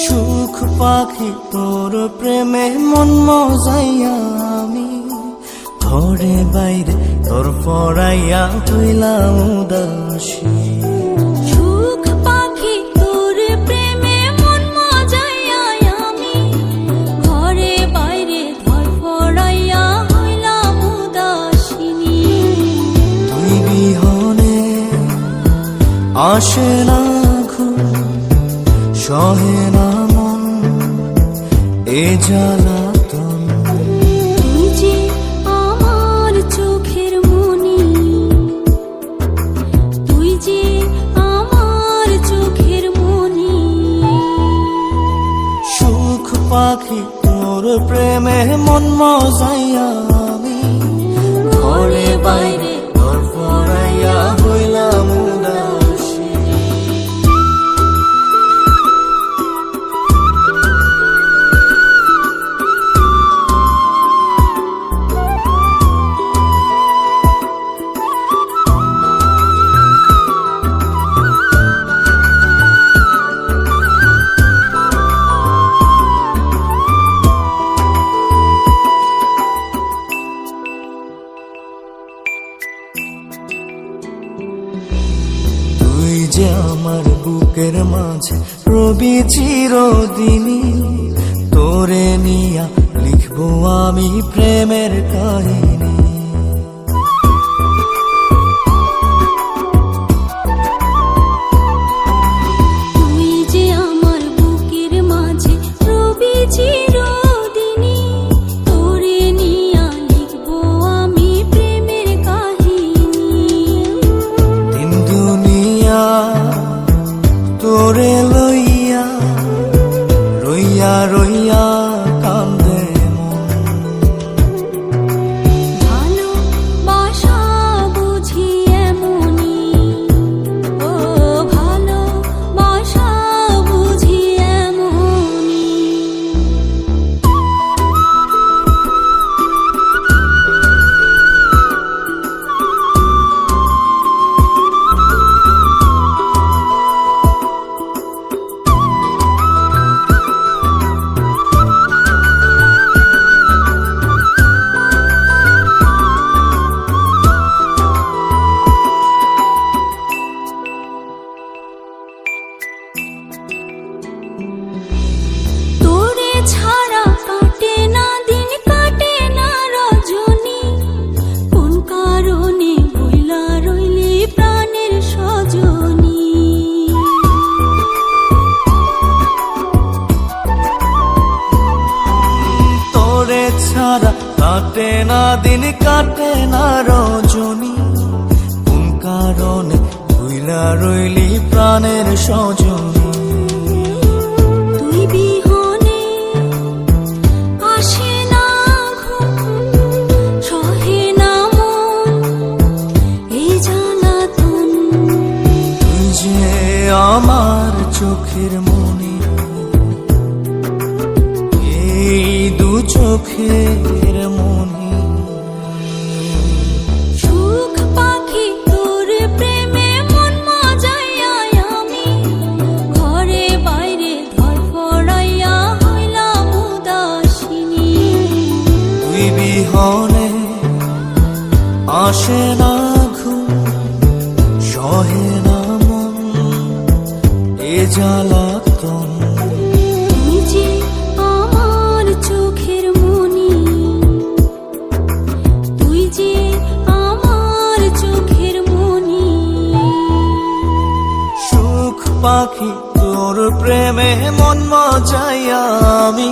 সুখ পাখি তোর প্রেমে মন মজাইয়া আমি ঘরে বাইরে তোর পড়াইয়া হইলাম উদাসী। সুখ পাখি তোর প্রেমে মন মজাইয়া আমি ঘরে বাইরে তোর পড়াইয়া হইলাম উদাসিনী। তুই বিহনে আসে না ঘুম, সহে না মন এ জ্বালাতন। তুই যে আমার চোখের মনি, তুই যে আমার চোখের মনি। সুখ পাখি তোর প্রেমে মন মজাইয়া আমি ঘরে বাইরে তোর পড়াইয়া হইলাম উদাসী। তুই যে আমার বুকের মাঝে রবি চিরদিনই, তোরে নিয়া লিখবো আমি প্রেমের কাহিনী। তুই যে আমার বুকের মাঝে রবি চিরদিনই, তোরে নিয়া লিখবো আমি প্রেমের কাহিনী। দিন দুনিয়া তোরে লইয়া রইয়া রইয়া কান্দে মন। ভালোবাসা বুঝি এমনি, ও ভালোবাসা বুঝি এমনি। তোরে ছাড়া কাটে না দিন, কাটে না রজনী। কোন কারণে ভুইলা রইলি প্রাণের সজনী। তোরে ছাড়া কাটে না দিন, কাটে না রজনী। কোন কারণে ভুইলা রইলি প্রাণের সজনী। তুই বিহনে আসে না ঘুম, সহে না মন এই জ্বালাতন। তুই যে আমার চোখের মনি, এই দু চোখের মনি। সুখ পাখি তোর প্রেমে মন মজাইয়া আমি ঘরে বাইরে ধর পড়াইয়া হইলাম উদাসিনী। তুই বিহনে আসে না ঘুম, সহে না মন এ জ্বালাতন। তুই যে আমার চোখের মনি, তুই যে আমার চোখের মনি। সুখ পাখি তোর প্রেমে মন মজাইয়া আমি